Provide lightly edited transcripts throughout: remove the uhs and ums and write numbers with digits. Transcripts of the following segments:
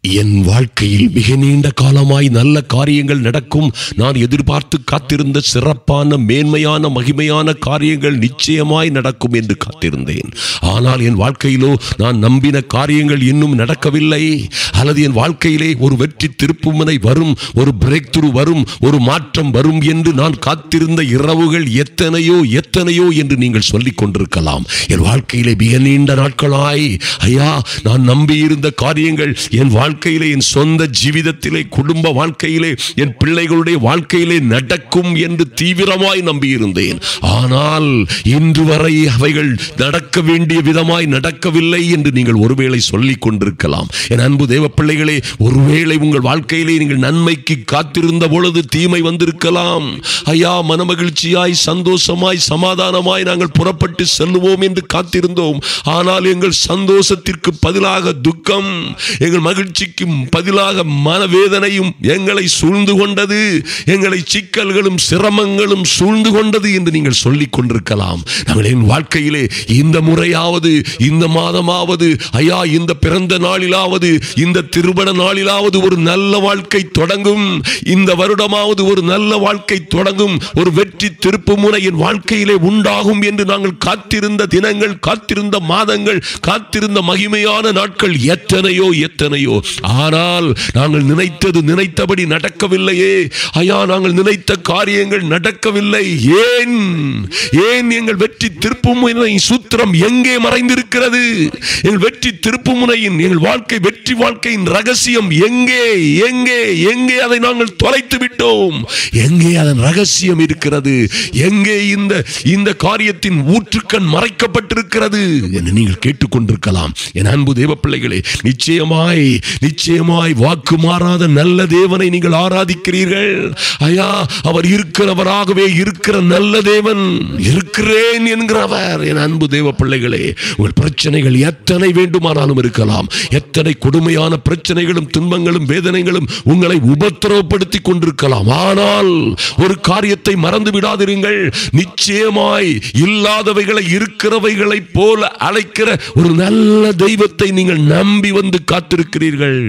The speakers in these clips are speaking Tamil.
என் வாழ்க்கையில் மிக நீண்ட காலமாய் நல்ல காரியங்கள் நடக்கும், நான் எதிர்பார்த்து காத்திருந்த சிறப்பான மேன்மையான மகிமையான காரியங்கள் நிச்சயமாய் நடக்கும் என்று காத்திருந்தேன். ஆனால் என் வாழ்க்கையிலோ நான் நம்பின காரியங்கள் இன்னும் நடக்கவில்லை. அல்லது என் வாழ்க்கையிலே ஒரு வெற்றி திருப்புமுனை வரும், ஒரு பிரேக் த்ரூ வரும், ஒரு மாற்றம் வரும் என்று நான் காத்திருந்த இரவுகள் எத்தனையோ எத்தனையோ என்று நீங்கள் சொல்லிக் கொண்டிருக்கலாம். என் வாழ்க்கையிலே மிக நீண்ட நாட்களாய் ஐயா நான் நம்பியிருந்த காரியங்கள் என் வாழ்க்கையிலே, என் சொந்த ஜீவிதத்திலே, குடும்ப வாழ்க்கையிலே, என் பிள்ளைகளுடைய வாழ்க்கையிலே நடக்கும் என்று தீவிரமாய் நம்பியிருந்தேன். ஆனால் இன்று வரை அவைகள் நடக்க வேண்டிய விதமாய் நடக்கவில்லை என்று நீங்கள் ஒருவேளை சொல்லிக் கொண்டிருக்கலாம். என் அன்பு தேவ பிள்ளைகளே, ஒருவேளை உங்கள் வாழ்க்கையிலே நீங்கள் நன்மைக்கு காத்திருந்த பொழுது தீமை வந்திருக்கலாம். ஐயா மனமகிழ்ச்சியாய் சந்தோஷமாய் சமாதானமாய் நாங்கள் புறப்பட்டு செல்லுவோம் என்று காத்திருந்தோம். ஆனால் எங்கள் சந்தோஷத்திற்கு பதிலாக துக்கம், எங்கள் மகிழ்ச்சிக்கு பதிலாக மனவேதனையும் எங்களை சூழ்ந்து கொண்டது, எங்களை சிக்கல்களும் சிரமங்களும் சூழ்ந்து கொண்டது என்று நீங்கள் சொல்லிக் கொண்டிருக்கலாம். நாங்கள் என் வாழ்க்கையிலே இந்த முறையாவது, இந்த மாதமாவது, ஐயா இந்த பிறந்த நாளிலாவது, இந்த திருமண நாளிலாவது ஒரு நல்ல வாழ்க்கை தொடங்கும், இந்த வருடமாவது ஒரு நல்ல வாழ்க்கை தொடங்கும், ஒரு வெற்றி திருப்புமுனை என் வாழ்க்கையிலே உண்டாகும் என்று நாங்கள் காத்திருந்த தினங்கள், காத்திருந்த மாதங்கள், காத்திருந்த மகிமையான நாட்கள் எத்தனையோ எத்தனையோ. ஆனால் நாங்கள் நினைத்தபடி நடக்கவில்லையே ஐயா, நாங்கள் நினைத்த காரியங்கள் நடக்கவில்லை. ஏன் ஏன் எங்கள் வெற்றி திருப்புமுனை சூத்திரம் எங்கே மறைந்திருக்கிறது? எங்கள் வெற்றி திருப்புமுனையின், எங்கள் வாழ்க்கை வெற்றி வாழ்க்கையின் ரகசியம் எங்கே எங்கே எங்கே அதை நாங்கள் தொலைத்து விட்டோம். எங்கே அதன் ரகசியம் இருக்கிறது? எங்கே இந்த காரியத்தின் ஊற்றுக்கண் மறைக்கப்பட்டிருக்கிறது என்று நீங்கள் கேட்டுக்கொண்டிருக்கலாம். என் அன்பு தேவ பிள்ளைகளே, நிச்சயமாய் நிச்சயமாய் வாக்கு மாறாத நல்ல தேவனை நீங்கள் ஆராதிக்கிறீர்கள். ஐயா அவர் இருக்கிறவராகவே இருக்கிற நல்ல தேவன், இருக்கிறேன் என்கிறவர். என் அன்பு தேவ பிள்ளைகளே, உங்கள் பிரச்சனைகள் எத்தனை வேண்டுமானாலும் இருக்கலாம், எத்தனை கொடுமையான பிரச்சனைகளும் துன்பங்களும் வேதனைகளும் உங்களை உபத்திரவப்படுத்திக் கொண்டிருக்கலாம். ஆனால் ஒரு காரியத்தை மறந்து விடாதிருங்கள், நிச்சயமாய் இல்லாதவைகளை இருக்கிறவைகளை போல அழைக்கிற ஒரு நல்ல தெய்வத்தை நீங்கள் நம்பி வந்து காத்திருக்கிறீர்கள்.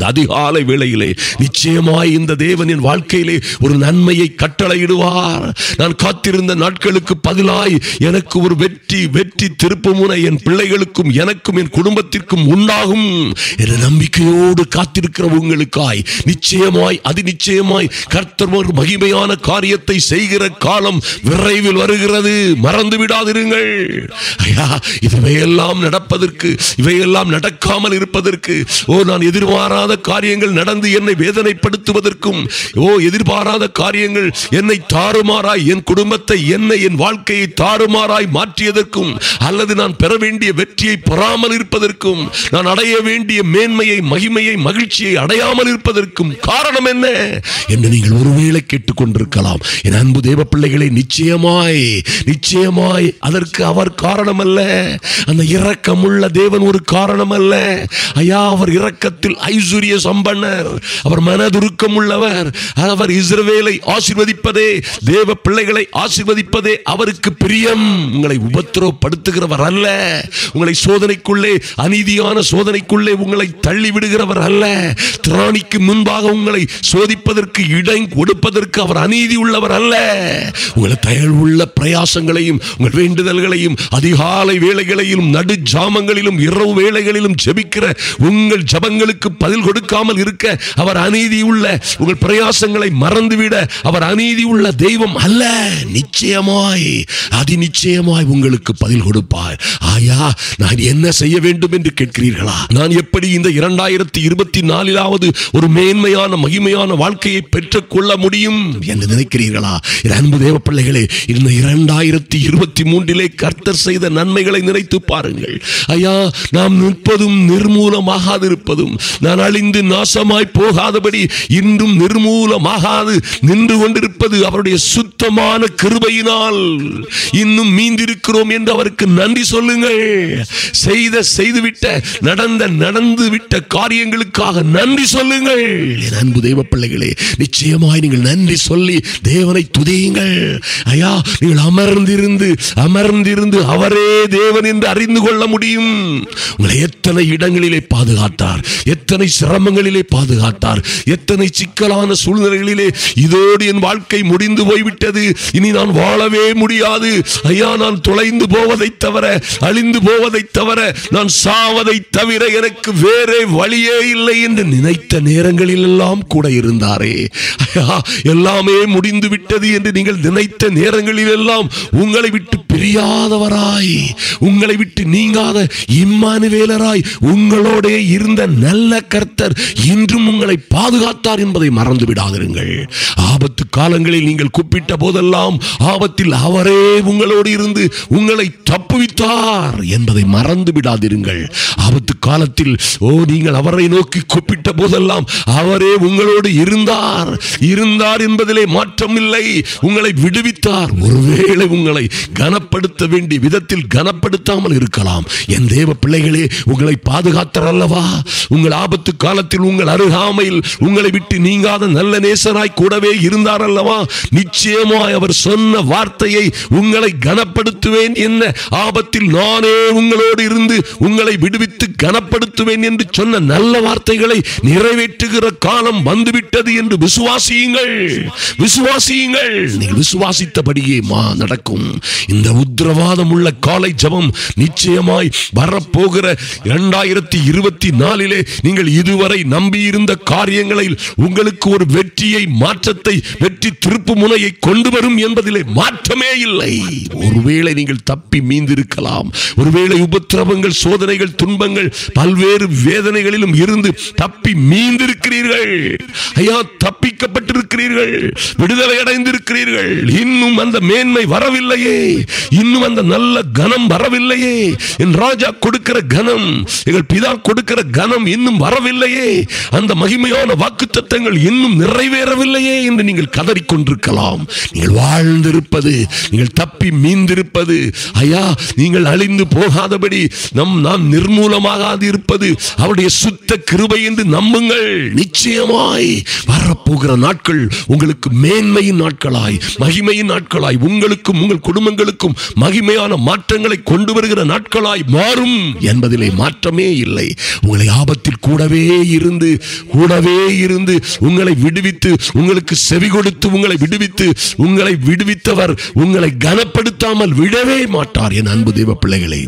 அதிகாலை வேளையிலே நிச்சயமாய் இந்த தேவனின் வாழ்க்கையிலே ஒரு நன்மையை கட்டளையிடுவார். நான் காத்திருந்த நாட்களுக்கு பதிலாய் எனக்கு ஒரு வெற்றி திருப்புமுனை என் பிள்ளைகளுக்கும் எனக்கும் என் குடும்பத்திற்கும் உண்டாகும் என்ற நம்பிக்கையோடு காத்திருக்கிற உங்களுக்காய் நிச்சயமாய் நிச்சயமாய் கர்த்தர் ஒரு மகிமையான காரியத்தை செய்கிற காலம் விரைவில் வருகிறது. மறந்து விடாதிருங்கள். ஐயா இவையெல்லாம் நடப்பதற்கு, இவையெல்லாம் நடக்காமல் இருப்பதற்கு, நான் எதிர்பாராத காரியங்கள் நடந்து என்னை வேதனைப்படுத்துவதற்கும், எதிர்பாராத காரியங்கள் என்னை தாறுமாறாய், என் குடும்பத்தை, என்னை, என் வாழ்க்கையை தாறுமாறாய் மாற்றியதற்கும், அல்லது நான் பெற வேண்டிய வெற்றியை பெறாமல் இருப்பதற்கும், நான் அடைய வேண்டிய மேன்மையை, மகிமையை, மகிழ்ச்சியை அடையாமல் இருப்பதற்கும் காரணம் என்ன என்று நீங்கள் ஒருவேளை கேட்டுக்கொண்டிருக்கலாம். என் அன்பு தேவ பிள்ளைகளை, நிச்சயமாய் நிச்சயமாய் அதற்கு அவர் காரணம் அல்ல. அந்த இரக்கமுள்ள தேவன் ஒரு காரணம் அல்ல. ஐயா அவர் இரக்கத்தில் ஐஸ்வர்ய சம்பன்னர், அவர் மனதுருக்கம் உள்ளவர். அவர் இஸ்ரவேலை ஆசீர்வதிப்பதே, தேவ பிள்ளைகளை ஆசீர்வதிப்பதே அவருக்கு பிரியம். உங்களை உபத்திரவப்படுத்துகிறவர் அல்ல. உங்களை சோதனைக்குள்ளே, அநீதியான சோதனைக்குள்ளே உங்களை தள்ளி விடுகிறவர் அல்ல. திராணிக்கு முன்பாக உங்களை சோதிப்பதற்கு இடம் கொடுப்பதற்கு அவர் அநீதி உள்ளவர் அல்ல. உங்களை தயவுள்ள பிரயாசங்களையும் உங்கள் வேண்டுதல்களையும் அதிகாலை வேளைகளிலும் நடு ஜாமங்களிலும் இரவு வேளைகளிலும் ஜெபிக்கிற உங்கள் ஜபங்களுக்கு பதில் கொடுக்காமல் இருக்க அவர் அநீதி உள்ள, உங்கள் பிரயாசங்களை மறந்துவிட அவர் அநீதி உள்ள தெய்வம் அல்ல. நிச்சயமாய் நிச்சயமாய் உங்களுக்கு பதில் கொடுப்பார். ஆயா நான் என்ன செய்ய வேண்டும் என்று கேட்கிறீர்களா? நான் எப்படி இந்த 2024 ஒரு மேன்மையான மகிமையான வாழ்க்கையை பெற்றுக் கொள்ள முடியும் என்று நினைக்கிறீர்களா? அன்பு தேவ பிள்ளைகளே, இந்த 2023 கர்த்தர் செய்த நன்மைகளை நினைத்து பாருங்கள். ஐயா நாம் நிற்பதும் நிர்மூலமாகாது இருப்பதும், நான் அழிந்து நாசமாய் போகாதபடி இன்றும் நிர்மூலமாகாது நின்று கொண்டிருப்பது அவருடைய சுத்தமான கிருபையினால். இன்னும் மீந்திருக்கிறோம் என்று அவருக்கு நன்றி சொல்லுங்கள். செய்துவிட்ட நடந்துவிட்ட காரியங்களுக்காக நன்றி சொல்லுங்கள். என் அன்பு தேவ பிள்ளைகளே, நிச்சயமாய் நீங்கள் நன்றி சொல்லி தேவனை துதியுங்கள். ஐயா நீங்கள் அமர்ந்திருந்து அவரே தேவன் என்று அறிந்து கொள்ள முடியும். உங்களை எத்தனை இடங்களிலே பாதுகாத்தார், பாதுகாத்தார், எத்தனை சிரமங்களிலே பாதுகாத்தார், எத்தனை சிக்கலான சூழ்நிலைகளிலே இதோடு என் வாழ்க்கை முடிந்து போய்விட்டது, இனி நான் வாழவே முடியாது, ஐயா நான் தொலைந்து போவதை தவிர, அழிந்து போவதை தவிர, நான் சாவதை தவிர எனக்கு வேறே வழியே இல்லை என்று நினைத்த நேரங்களில் எல்லாம் கூட இருந்தாரே. எல்லாமே முடிந்து விட்டது என்று நீங்கள் நினைத்த நேரங்களில் எல்லாம் உங்களை விட்டு பிரியாதவராய், உங்களை விட்டு நீங்காத இம்மானுவேலராய் உங்களோட இருந்த நல்ல கர்த்தர் இன்றும் உங்களை பாதுகாத்தார் என்பதை மறந்து விடாதிருங்கள். ஆபத்து காலங்களில் நீங்கள் கூப்பிட்ட போதெல்லாம் ஆபத்தில் அவரே உங்களோடு இருந்து உங்களை தப்புவித்தார் என்பதை மறந்து விடாதிருங்கள். ஆபத்து காலத்தில் நீங்கள் அவரை நோக்கி கூப்பிட்ட போதெல்லாம் அவரே உங்களோடு இருந்தார் என்பதிலே மாற்றம் இல்லை. உங்களை விடுவித்தார். ஒருவேளை உங்களை கனப்படுத்த வேண்டிய விதத்தில் கனப்படுத்தாமல் இருக்கலாம். என் தேவ பிள்ளைகளே, உங்களை பாதுகாத்தார் அல்லவா? உங்கள் ஆபத்து காலத்தில் உங்கள் அருகாமையில் உங்களை விட்டு நீங்காத நல்ல நேசராய் கூடவே இருந்தார் அல்லவா? நிச்சயமாய் அவர் சொன்ன வார்த்தையை உங்களை கனப்படுத்துவேன், என்ன ஆபத்தில் நானே உங்களோடு இருந்து உங்களை விடுவித்து கனப்படுத்துவேன் என்று சொன்ன நல்ல வார்த்தைகளை நிறைவேற்றுகிற காலம் வந்துவிட்டது என்று விசுவாசியுங்கள். விசுவாசியுங்கள். நீங்கள் விசுவாசித்தபடியே நடக்கும். இந்த உத்தரவாதம் உள்ள காலை ஜெபம் நிச்சயமாய் வரப்போகிற 2024 நீங்கள் இதுவரை நம்பியிருந்த காரியங்களில் உங்களுக்கு ஒரு வெற்றியை, மாற்றத்தை, வெற்றி திருப்பு முனையை கொண்டு வரும் என்பதிலே மாற்றமே இல்லை. ஒருவேளை நீங்கள் தப்பி மீந்திருக்கலாம். ஒருவேளை உபத்திரவங்கள், சோதனைகள், துன்பங்கள், பல்வேறு வேதனைகளிலும் இருந்து தப்பி மீந்திருக்கிறீர்கள். ஐயா, தப்பிக்கப்பட்டிருக்கிறீர்கள், விடுதலை அடைந்திருக்கிறீர்கள். இன்னும் அந்த மேன்மை வரவில்லையே, இன்னும் அந்த நல்ல கனம் வரவில்லையே. என் ராஜா கொடுக்கிற கனம், எங்கள் பிதா கொடுக்கிற கனம் இன்னும் வரவில்லையே. அந்த மகிமையான வாக்குத்தத்தங்கள் இன்னும் நிறைவேறவில்லையே என்று நீங்கள் கதறிக்கொண்டிருக்கலாம். நீங்கள் வாழ்ந்திருப்பது, நீங்கள் தப்பி மீந்திருப்பது, ஐயா நீங்கள் அழிந்து போகாதபடி நாம் நிர்மூலமாகாது இருப்பது அவருடைய சுத்த கிருபை என்று நம்புங்கள். நிச்சயமாய் வரப்போகிற நாட்கள் உங்களுக்கு மேன்மையின் நாட்களாய், மகிமையின் நாட்களாய், உங்களுக்கும் உங்கள் குடும்பங்களுக்கும் மகிமையான மாற்றங்களை கொண்டு வருகிற நாட்களாய் மாறும் என்பதிலே மாற்றமே இல்லை. உங்களை ஆபத்தில் கூடவே இருந்து உங்களை விடுவித்து, உங்களுக்கு செவி கொடுத்து உங்களை விடுவித்தவர் உங்களை கனப்படுத்தாமல் விடவே மாட்டார். என் அன்பு தேவ பிள்ளைகளே,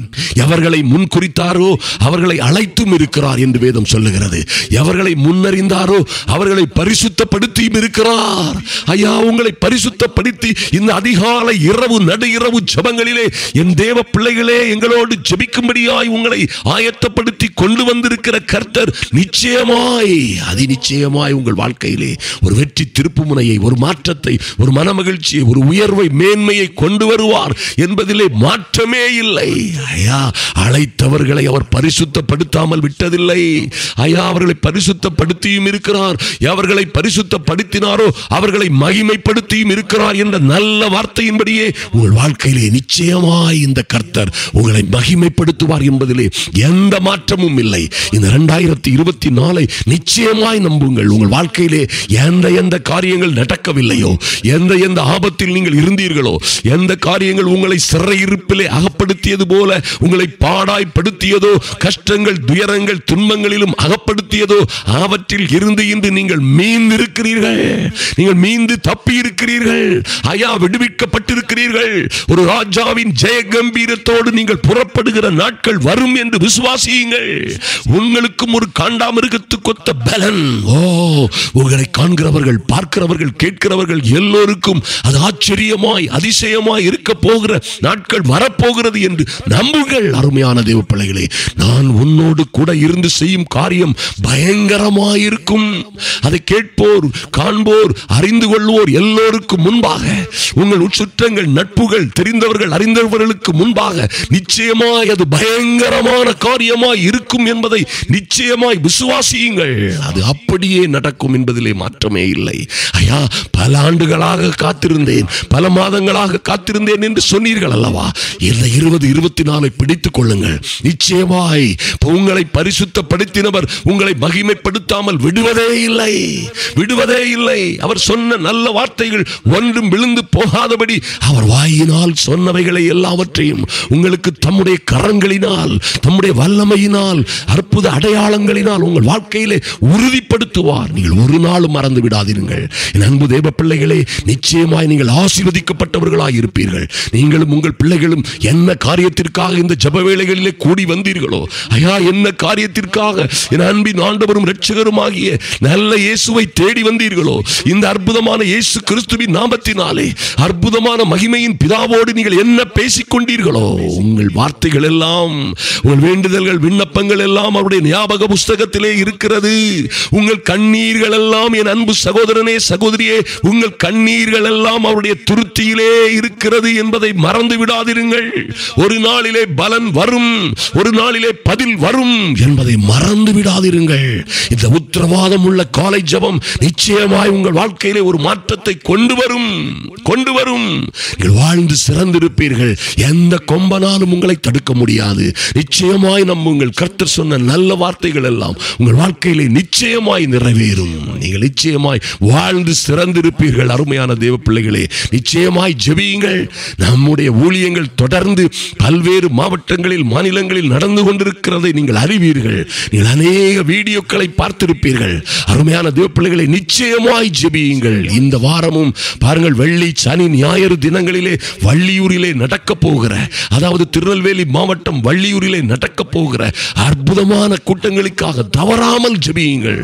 எவர்களை முன் குறித்தாரோ அவர்களை அழைத்தும் இருக்கிறார் என்று வேதம் சொல்லுகிறது. எவர்களை முன்னறிந்தாரோ அவர்களை பரிசுத்தப்படுத்தியும் இருக்கிறார். ஐயா, உங்களை பரிசுத்தப்படுத்தி இந்த அதிகாலை இரவு நடு இரவு ஜெபங்களிலே என் தேவ பிள்ளைகளே எங்களோடு ஜெபிக்கும்படியாய் உங்களை ஆயத்தப்படுத்தி கொண்டு வந்திருக்கிற கர்த்தர் நிச்சயமாய், அதிநிச்சயமாய் உங்கள் வாழ்க்கையிலே ஒரு வெற்றி திருப்பு முனையை, ஒரு மாற்றத்தை, ஒரு மனமகிழ்ச்சியை, ஒரு உயர்வை, மேன்மையை கொண்டு வருவார் என்பதிலே மாற்றமே இல்லை. ஐயா, அழைத்தவர்களை அவர் பரிசுத்தப்படுத்தாமல் விட்டதில்லை. ஐயா, அவர்களை பரிசுத்தப்படுத்தியும் இருக்கிறார். அவர்களை பரிசுத்தப்படுத்தினாரோ அவர்களை மகிமைப்படுத்தியும் இருக்கிறார் என்ற நல்ல வார்த்தையின்படியே உங்கள் வாழ்க்கையிலே நிச்சயமாய் இந்த கர்த்தர் உங்களை மகிமைப்படுத்துவார் என்பதிலே எந்த மாற்றமும் இல்லை. இந்த 2024 நிச்சயமாய் நம்புங்கள். உங்கள் வாழ்க்கையிலே எந்த காரியங்கள் நடக்கவில்லையோ, எந்த ஆபத்தில் நீங்கள் இருந்தீர்களோ, எந்த காரியங்கள் உங்களை சிறையிருப்பிலே அகப்படுத்தியது போல உங்களை பாடாய்ப்படுத்தியதோ, கஷ்டங்கள், துயரங்கள், துன்பங்களிலும் அகப்படுத்தியதோ, அவற்றில் இருந்து இன்று நீங்கள் மீந்திருக்கிறீர்கள். நீங்கள் மீந்து தப்பி இருக்கிறீர்கள். ஐயா, விடுவிக்கப்பட்டிருக்கிறீர்கள். ஒரு ராஜாவின் ஜெய கம்பீரத்தோடு நீங்கள் புறப்படுகிற நாட்கள் வரும் என்று விசுவாசியுங்கள். உங்களுக்கும் ஒரு காண்டாமிருகத்துக்கு ஒத்த பலன், உங்களை காண்கிறவர்கள், பார்க்கிறவர்கள், கேட்கிறவர்கள் எல்லோருக்கும் அது ஆச்சரியமாய், அதிசயமாய் இருக்க போகிற நாட்கள் வரப்போகிறது என்று நம்புங்கள். அருமையான தேவ பிள்ளைகளே, நான் உன்னோடு கூட இருந்து செய்யும் காரியம் பயங்கரமாயிருக்கும். அதை கேட்போர், காண்போர், அறிந்து கொள்வோர் எல்லோருக்கும் முன்பாக, உங்கள் சுற்றங்கள், நட்புகள், தெரிந்தவர்கள், அறிந்தவர்களுக்கு முன்பாக நிச்சயமாய் அது பயங்கரமான காரியமாய் இருக்கும் என்பதை நிச்சயமாய் விசுவாசியுங்கள். அது அப்படியே நடக்கும் என்பதிலே மாற்றமே இல்லை. ஐயா, ஐயா, பல ஆண்டுகளாக காத்திருந்தேன், பல மாதங்களாக காத்திருந்தேன் என்று சொன்னீர்கள் அல்லவா? இந்த 2024 பிடித்துக் கொள்ளுங்கள். நிச்சயமாய் உங்களை பரிசுத்தப்படுத்தினவர் உங்களை மகிமைப்படுத்தாமல் விடுவதே இல்லை, விடுவதே இல்லை. அவர் சொன்ன நல்ல வார்த்தைகள் ஒன்றும் விழுந்து போகாதபடி அவர் வாயினால் சொன்னவைகளை எல்லாவற்றையும் உங்களுக்கு தம்முடைய கரங்களினால், தம்முடைய வல்லமையினால், அற்புத அடையாளங்களினால் உங்கள் வாழ்க்கையிலே உறுதிப்படுத்துவார். நீங்கள் ஒரு நாளும் மறந்து விடாதீர்கள். என் அன்பு தேவ பிள்ளைகளே, நிச்சயமாய் நீங்கள் ஆசீர்வதிக்கப்பட்டவர்களாய் இருப்பீர்கள். நீங்களும் உங்கள் பிள்ளைகளும் என்ன காரியத்திற்காக இந்த ஜெப வேளைகளிலே கூடி வந்தீர்களோ, ஐயா, என்ன காரியத்திற்காக என் அன்பின் ஆண்டவரும் இரட்சகருமாகிய நல்ல இயேசுவை தேடி வந்தீர்களோ, இந்த அற்புதமான இயேசு கிறிஸ்துவின் நாமத்தினாலே அற்புதமான மகிமையின் பிதாவோடு நீங்கள் என்ன பேசிக் கொண்டீர்களோ, உங்கள் வார்த்தைகள் எல்லாம், உங்கள் வேண்டுதல்கள், விண்ணப்பங்கள் எல்லாம் அவருடைய ஞாபக புஸ்தகத்திலே இருக்கிறது. உங்கள் கண்ணீர்கள் எல்லாம், என் அன்பு சகோதரனே, சகோதரியே, உங்கள் கண்ணீர்கள் எல்லாம் அவருடைய துருத்தியிலே இருக்கிறது என்பதை மறந்து விடாதிருங்கள். ஒரு நாளிலே பலன் வரும், ஒரு நாளிலே பதில் வரும் என்பதை மறந்து விடாதிருங்கள். இந்த உத்தரவாதம் உள்ள காலை ஜெபம் நிச்சயமாய் உங்கள் வாழ்க்கையிலே ஒரு மாற்றத்தை கொண்டு வரும், கொண்டு வரும். நீங்கள் வாழ்ந்து சிறந்திருப்பீர்கள். எந்த கொம்பனாலும் உங்களை தடுக்க முடியாது. நிச்சயமாய் உங்கள் கர்த்தர் சொன்ன நல்ல வார்த்தைகள் எல்லாம் உங்கள் வாழ்க்கையிலே நிச்சயமாய் நிறைவேறும். நீங்கள் நிச்சயமாய் வாழ்ந்து சிறந்திருப்பீர்கள். அருமையான தேவ பிள்ளைகளே, நிச்சயமாய் ஜெபியுங்கள். நம்முடைய ஊழியங்கள் தொடர்ந்து பல்வேறு மாவட்டங்களில், மாநிலங்களில் நடந்து கொண்டிருக்கிறதை நீங்கள் அறிவீர்கள். நீங்கள் அநேக வீடியோக்களை பார்த்திருப்பீர்கள். அருமையான தேவ பிள்ளைகளை, நிச்சயமாய் ஜெபியுங்கள். இந்த வாரமும் பாருங்கள், வெள்ளி, சனி, ஞாயிறு தினங்களிலே வள்ளியூரிலே நடக்க போகிற, அதாவது திருநெல்வேலி மாவட்டம் வள்ளியூரிலே நடக்க போகிற அற்புதமான கூட்டங்களுக்காக தவறாமல் ஜெபியுங்கள்.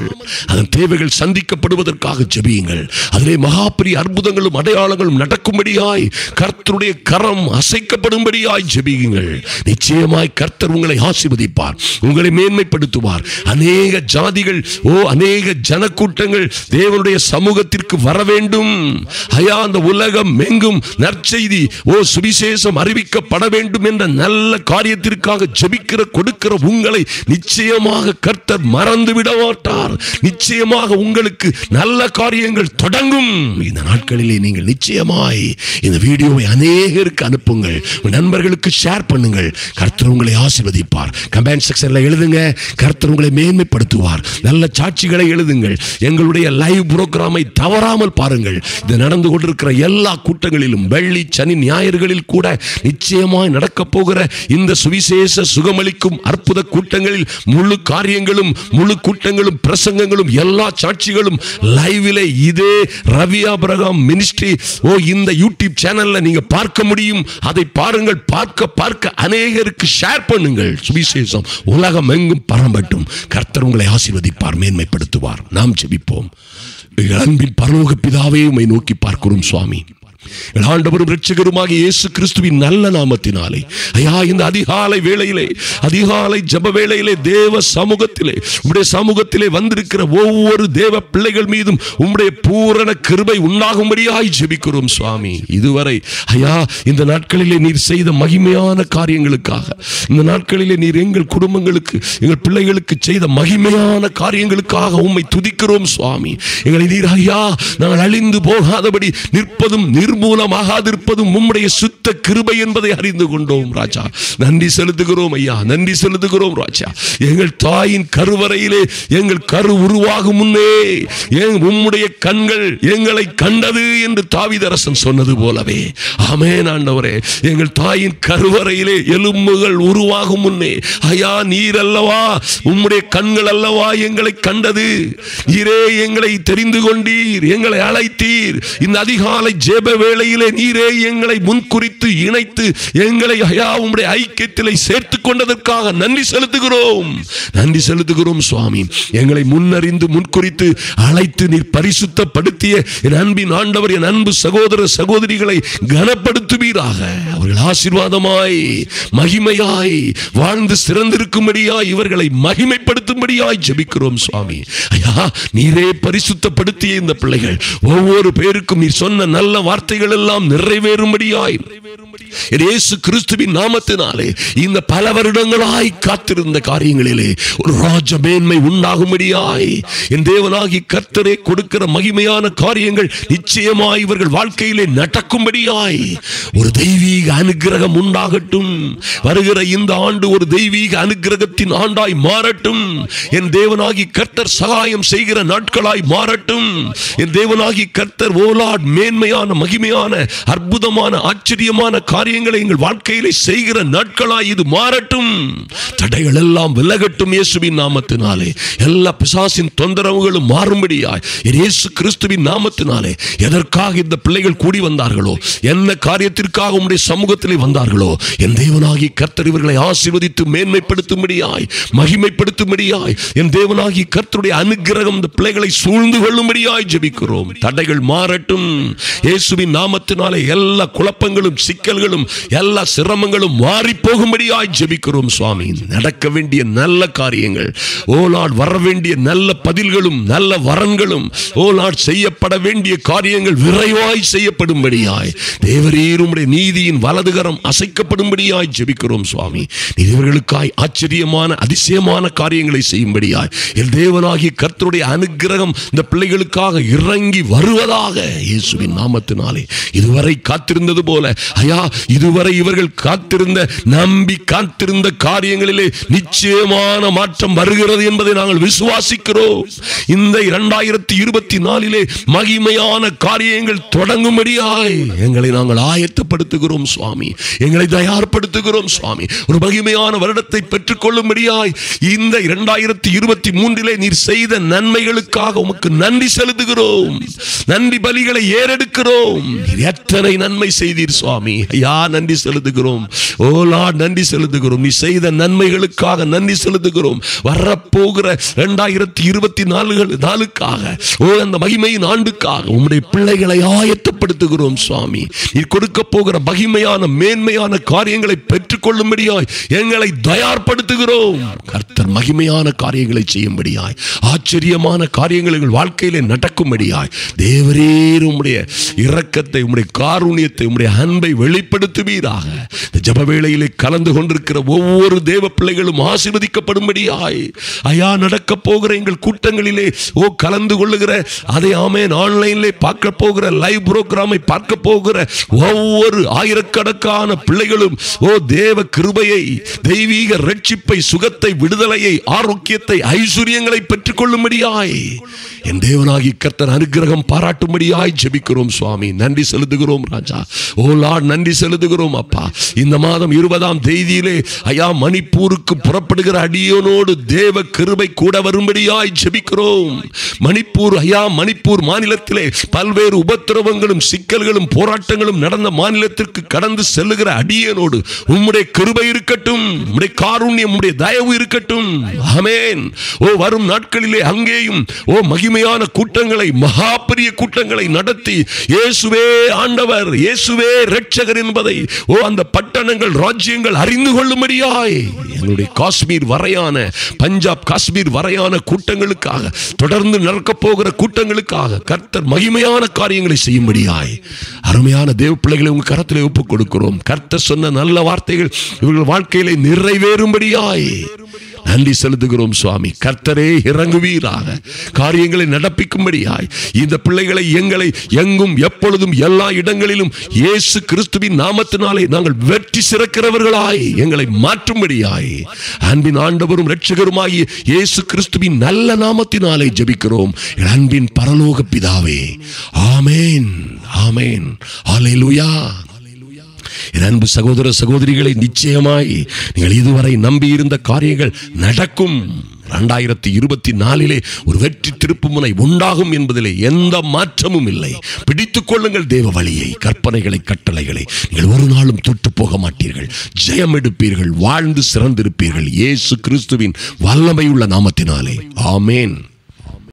அதன் தேவைகள் சந்திக்கப்படுவதற்காக ஜெபியுங்கள். அதிலே மகாபெரிய அற்புதங்களும் அடையாளங்களும் நடக்கும்படியாய், கர்த்தருடைய கரம் அசைக்கப்படும்படியாய் ஜெபியுங்கள். நிச்சயமாய் கர்த்தர் உங்களை ஆசீர்வதிப்பார், உங்களை மேன்மைப்படுத்துவார். அநேக ஜாதிகள், அநேக ஜனக்கூட்டங்கள் தேவனுடைய சமூகத்திற்கு வர வேண்டும். ஐயா, அந்த உலகம் எங்கும் நற்செய்தி, சுவிசேஷம் அறிவிக்கப்பட வேண்டும் என்ற நல்ல காரியத்திற்காக ஜெபிக்கிற, கொடுக்கிற உங்களை நிச்சயமாக கர்த்தர் மறந்து விட மாட்டார். நிச்சயமாக உங்களுக்கு நல்ல காரியங்கள் தொடங்கும். இந்த நாட்களிலே நீங்கள் நிச்சயமாய் இந்த வீடியோவை அநேகருக்கு அனுப்புங்கள், நண்பர்களுக்கு ஷேர் பண்ணுங்கள். கர்த்தர் உங்களை ஆசீர்வதிப்பார். கமெண்ட் செக்ஷன்ல எழுதுங்க, கர்த்தர் உங்களை மேன்மைப்படுத்துவார். நல்ல சாட்சிகளை எழுதுங்கள். எங்களுடைய லைவ் புரோகிராமை தவறாமல் பாருங்கள். இது நடந்து கொண்டிருக்கிற எல்லா கூட்டங்களிலும், வெள்ளி, சனி, ஞாயிறுகளில் கூட நிச்சயமாய் நடக்க போகிற இந்த சுவிசேஷ சுகமளிக்கும் அற்புத கூட்டங்களில் முழு காரியங்களும், முழு கூட்டங்களும், பிரசங்கங்களும், எல்லா சாட்சிகளும் லைவிலே இதே ரவி ஆபிரகாம் மினிஸ்ட்ரி இந்த யூடியூப் சேனல்ல நீங்க பார்க்க முடியும். அதை பாருங்கள். பார்க்க பார்க்க அநேகருக்கு ஷேர் பண்ணுங்கள். சுவிசேஷம் உலகம் எங்கும் பரம்பட்டும். கர்த்தர் உங்களை ஆசீர்வதிப்பார், மேன்மைப்படுத்துவார். நாம் ஜெபிப்போம். அன்பின் பரலோக பிதாவே, உம்மை நோக்கி பார்க்கிறோம் சுவாமி. ஆண்டவரும் இரட்சகருமாகிய இயேசு கிறிஸ்துவின் நல்ல நாமத்தினாலே, ஐயா, இந்த அதிகாலை வேளையிலே, அதிகாலை ஜெப வேளையிலே தேவ சமூகத்திலே, உம்முடைய சமூகத்திலே வந்திருக்கிற ஒவ்வொரு தேவ பிள்ளைகள் மீதும் உம்முடைய பூரண கிருபை உண்டாகும்படியாய் ஜெபிக்கிறோம் சுவாமி. இதுவரை ஐயா, இந்த நாட்களிலே நீர் செய்த மகிமையான காரியங்களுக்காக, இந்த நாட்களிலே நீர் எங்கள் குடும்பங்களுக்கு, எங்கள் பிள்ளைகளுக்கு செய்த மகிமையான காரியங்களுக்காக உம்மை துதிக்கிறோம் சுவாமி. எங்களை நீர் ஐயா, நாங்கள் அழிந்து போகாதபடி நிற்பதும் நிர்மூலமாகாதிருப்பதும் உம்முடைய சுத்த கிருபை என்பதை அறிந்து கொண்டோம் ராஜா. நன்றி செலுத்துகிறோம் ஐயா, நன்றி செலுத்துகிறோம் ராஜா. எங்கள் தாயின் கருவறையிலே எங்கள் கரு உருவாகும் முன்னே உம்முடைய கண்கள் எங்களை கண்டது என்று தாவீதரசன் சொன்னது போலவே, ஆமென் ஆண்டவரே, எங்கள் தாயின் கருவறையிலே எலும்புகள் உருவாகும் முன்னே ஐயா, நீர் அல்லவா, உம்முடைய கண்கள் அல்லவா எங்களை கண்டது. நீரே எங்களை தெரிந்து கொண்டீர், எங்களை அழைத்தீர். இந்த அதிகாலை ஜெப வேளையிலே நீரே எங்களை முன்குறித்து இணைத்து எங்களை ஐயா உம்முடைய ஐக்கியத்திலே சேர்த்துக் கொண்டதற்காக நன்றி செலுத்துகிறோம், நன்றி செலுத்துகிறோம் சுவாமி. எங்களை முன்னறிந்து முன்குறித்து அழைத்து நீர் பரிசுத்தப்படுத்திய என் அன்பின் ஆண்டவர், என் அன்பு சகோதர சகோதரிகளை கனப்படுத்துவீராக. அவர்கள் ஆசீர்வாதமாய், மகிமையாய் வாழ்ந்து சிறந்திருக்கும்படியாய், இவர்களை மகிமைப்படுத்தும்படியாய் ஜெபிக்கிறோம் சுவாமி. ஐயா, நீரே பரிசுத்தப்படுத்திய இந்த பிள்ளைகள் ஒவ்வொரு பேருக்கும் நீர் சொன்ன நல்ல வார்த்தைகள் எல்லாம் நிறைவேறும்படியாய் இயேசு கிறிஸ்துவின் நாமத்தினாலே இந்த பல வருடங்களாய் காத்திருந்த காரியங்களிலே ஒரு ராஜ மேன்மை உண்டாகும்படியாய் என் தேவனாகி கர்த்தரே கொடுக்கிற மகிமையான காரியங்கள் நிச்சயமாய் இவர்கள் வாழ்க்கையிலே நடக்கும்படியாய் ஒரு தெய்வீக அனுக்கிரகம் உண்டாகட்டும். வருகிற இந்த ஆண்டு ஒரு தெய்வீக அனுக்கிரகத்தின் ஆண்டாய் மாறட்டும். என் தேவனாகி கர்த்தர் சகாயம் செய்கிற நாட்களாய் மாறட்டும். என் தேவனாகி கர்த்தர் ஓலாட் மேன்மையான மகிமையான அற்புதமான ஆச்சரியமான காரியங்களை எங்கள் வாழ்க்கையிலே செய்கிற நாட்களாய் இது மாறட்டும். தடைகள் எல்லாம் விலகட்டும் இயேசுவின் நாமத்தினாலே. எல்லா பிசாசின் தொந்தரவுகளும் மாறும்படியாய் இயேசு கிறிஸ்துவின் நாமத்தினாலே. எதற்காக இந்த பிள்ளைகள் கூடி வந்தார்களோ, என்ன காரியத்திற்காக உம்முடைய சமூகத்திலே வந்தார்களோ, என் தேவனாகி கர்த்தர் இவர்களை ஆசீர்வதித்து மேன்மைப்படுத்தும்படியாய் மகிமைப்படுத்தும்படியாய் என் தேவனாகி கர்த்தருடைய அனுக்கிரகம் இந்த பிள்ளைகளை சூழ்ந்து கொள்ளும்படியாய் ஜெபிக்கிறோம். தடைகள் மாறட்டும் இயேசுவின் நாமத்தினாலே. எல்லா குழப்பங்களும் சிக்கல்களும் எல்லா சிரமங்களும் மாறி போகும்படியாய் ஜெபிக்கிறோம் சுவாமி. நடக்க வேண்டிய நல்ல காரியங்கள், ஓ லார்ட், வர வேண்டிய நல்ல பதில்களும் நல்ல வரன்களும், ஓ லார்ட், செய்யப்பட வேண்டிய காரியங்கள் விரைவாய் செய்யப்படும்படியாய் தேவரீர் உம்முடைய நீதியின் வலதுகரம் அசைக்கப்படும்படியாய் ஜெபிக்கிறோம் சுவாமி. இவர்களுக்காய் ஆச்சரியமான அதிசயமான காரியங்களை செய்யும்படியாய் என் தேவனாகிய கர்த்தருடைய அனுக்கிரகம் இந்த பிள்ளைகளுக்காக இறங்கி வருவதாக இயேசுவின் நாமத்தினாலே. இதுவரை காத்திருந்தது போல ஐயா, இதுவரை இவர்கள் காத்திருந்த நம்பி காத்திருந்த காரியங்களிலே நிச்சயமான மாற்றம் வருகிறது என்பதை நாங்கள் விசுவாசிக்கிறோம். இந்த 2024 மகிமையான காரியங்கள் தொடங்கும்படியாய் எங்களை நாங்கள் ஆயத்தப்படுத்துகிறோம் சுவாமி. எங்களை தயார்படுத்துகிறோம் சுவாமி. ஒரு மகிமையான வருடத்தை பெற்றுக் கொள்ளும்படியாய் இந்த 2023 நீர் செய்த நன்மைகளுக்காக உமக்கு நன்றி செலுத்துகிறோம். நன்றி பலிகளை ஏறெடுக்கிறோம். எத்தனை நன்மை செய்தீர் சுவாமி. ஐயா, நன்றி செலுத்துகிறோம். ஓ லார்ட், நன்றி செலுத்துகிறோம். நீ செய்த நன்மைகளுக்காக நன்றி செலுத்துகிறோம். வரப்போகிற 2024 ஓ அந்த மகிமையின் ஆண்டுக்காக உம்முடைய பிள்ளைகளை ஆயத்தப்படுத்துகிறோம் சுவாமி. நீர் கொடுக்க போகிற மகிமையான மேன்மையான காரியங்களை பெற்றுக் கொள்ளும்படியாய் எங்களை தயார்படுத்துகிறோம். கர்த்தர் மகிமையான காரியங்களை செய்யும்படியாய், ஆச்சரியமான காரியங்கள் எங்கள் வாழ்க்கையிலே நடக்கும்படியாய் தேவரீர் உம்முடைய இரக்கத்தை, உம்முடைய காருண்யத்தை, உம்முடைய அன்பை வெளிப்படுத்துவீராக. இந்த ஜெப வேளையிலே கலந்து கொண்டிருக்கிற ஒவ்வொரு தேவ பிள்ளைகளும் ஆசீர்வதிக்கப்படும்படியாய் ஐயா, நடக்க போகிற எங்கள் கூட்டங்களிலே ஓ கலந்து கொள்ளுகிற அதை ஆமென் ஆன்லைனிலே பார்க்க போகிற லைவ் புரோகிராமை பார்க்க போகிற ஒவ்வொரு ஆயிரக்கணக்கான பிள்ளைகளும் ஓ தேவ கிருபையை, தெய்வீக ரட்சிப்பை, சுகத்தை, விடுதலையை, ஆரோக்கியத்தை, ஐஸ்வர்யங்களை பெற்றுக் கொள்ளும்படியாய் என் தேவனாகி கர்த்தர் அனுக்கிரகம் பாராட்டும்படியாய் ஜெபிக்கிறோம் சுவாமி. நன்றி செலுத்துகிறோம் ராஜா. ஓ லார்ட், நன்றி செலுத்துகிறோம் அப்பா. இந்த மாதம் 20ஆம் தேதியிலே ஐயா மணிப்பூருக்கு புறப்படுகிற அடியோனோடு தேவ கிருபை கூட வரும்படியாய் ஜெபிக்கிறோம். மணிப்பூர் ஐயா, மணிப்பூர் மாநிலத்திலே பல்வேறு உபத்திரவங்களும் சிக்கல்களும் போராட்டங்களும் நடந்த மாநிலத்திற்கு கடந்து செல்லுகிற அடியனோடு உம்முடைய கிருபை இருக்கட்டும், உம்முடைய காருண்யம், உம்முடைய தயவு இருக்கட்டும். ஆமென். ஓ வரும் நாட்களிலே அங்கேயும் ஓ மகிமையான கூட்டங்களை, மகா பெரிய கூட்டங்களை நடத்தி இயேசுவே ஆண்டவர், இயேசுவே இரட்சகர் என்பதை ஓ அந்த பட்டணங்கள், ராஜ்யங்கள் அறிந்து கொள்ளும்படியாய் எங்களுடைய காஷ்மீர் வரையான, பஞ்சாப் காஷ்மீர் வரையான கூட்டங்களுக்காக, தொடர்ந்து நடக்க போகிற கூட்டங்களுக்காக கர்த்தர் மகிமையான காரியங்களை செய்யும்படியாய் அருமையான தேவ பிள்ளைகளை உங்கள் கரத்திலே ஒப்புக் கொடுக்கிறோம். கர்த்தர் சொன்ன நல்ல வார்த்தைகள் இவர்கள் வாழ்க்கையிலே நிறைவேறும்படியாய் நன்றி செலுத்துகிறோம் சுவாமி. கர்த்தரே இறங்குவீராக, காரியங்களை நடப்பிக்கும்படியாய் இந்த பிள்ளைகளை, எங்களை எங்கும் எப்பொழுதும் எல்லா இடங்களிலும் இயேசு கிறிஸ்துவின் நாமத்தினாலே நாங்கள் வெற்றி சிறக்கிறவர்களாய் எங்களை மாற்றும்படியாய் அன்பின் ஆண்டவரும் இரட்சகருமாகிய இயேசு கிறிஸ்துவின் நல்ல நாமத்தினாலே ஜெபிக்கிறோம் அன்பின் பரலோக பிதாவே. ஆமென், ஆமென், ஹல்லேலூயா. அன்பு சகோதர சகோதரிகளை, நிச்சயமாய் நீங்கள் இதுவரை நம்பியிருந்த காரியங்கள் நடக்கும். 2024 ஒரு வெற்றி திருப்பு முனை உண்டாகும் என்பதிலே எந்த மாற்றமும் இல்லை. பிடித்துக் கொள்ளுங்கள் தேவ வழியை, கற்பனைகளை, கட்டளைகளை. நீங்கள் ஒரு நாளும் தொட்டு போக மாட்டீர்கள். ஜெயம் எடுப்பீர்கள், வாழ்ந்து சிறந்திருப்பீர்கள் இயேசு கிறிஸ்துவின் வல்லமையுள்ள நாமத்தினாலே. ஆமென்.